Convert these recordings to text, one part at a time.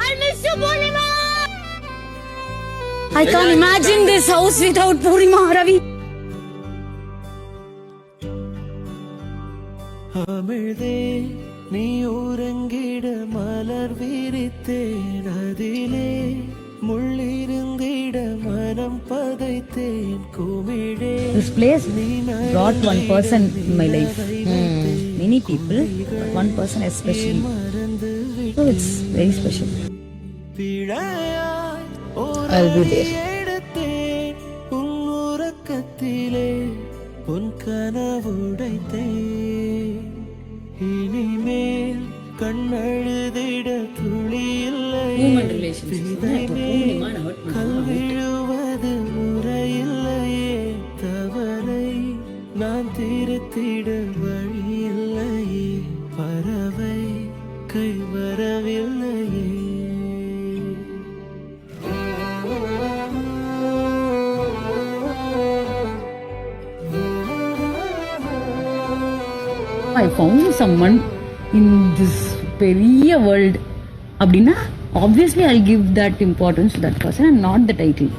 I miss you, Purnima. I can't imagine this house without Purnima, Ravi. அமிழ்தே நீ உறங்கிட மலர் விரித்தேன் அதிலே முள்ளிருந்திட மனம் பதைத்தேன் குமிழே. This place brought one person in my life. Many people, but one person especially. So it's very special. I'll be there. உன் உறக்கத்திலே உன் கனவுடைத்தேன். இனிமேல் கண்ணழுதிட துளி இல்லை. கல்விழுவது முறையில்லையே. தவறை நான் திருத்திட வழியில்லையே. பறவை கை வரவில்லையே. I found someone in this பெரிய world அப்படின்னா obviously I'll give that importance to that person and not the title.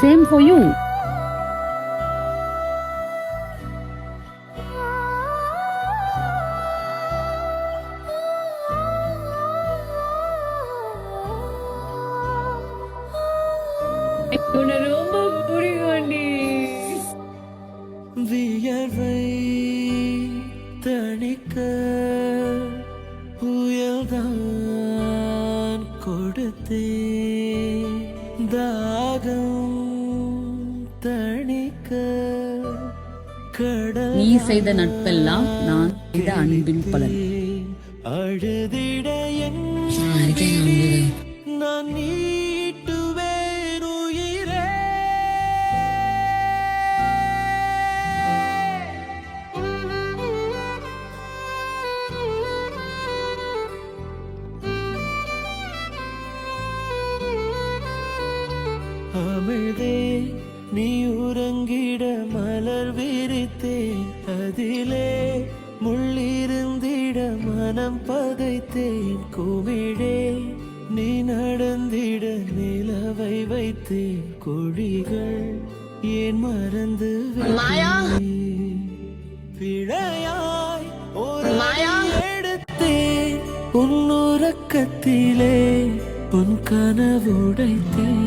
Same for you. ரொம்ப புரியும்டி. வியர்வை தணிக்க புயல்தான் கொடுத்தே. தாகம் தணிக்க கடல். நீ செய்த நட்பெல்லாம் நான் செய்த அன்பின் பலன். அழுதிட நான் நீட்டுவேன் உயிரே. அமிழ்தே நீ உறங்கிட மலர் விரித்தேன் அதிலே முள்ளிருந்திட மனம் பதைத்தேன் குமிழே. நீ நடந்திட நிலவை வைத்தேன் கொடிகள் ஏன் மறந்து பிழையாய் ஒரு எடுத்தேன் உன் உறக்கத்திலே உன் கனவுடைத்தேன்.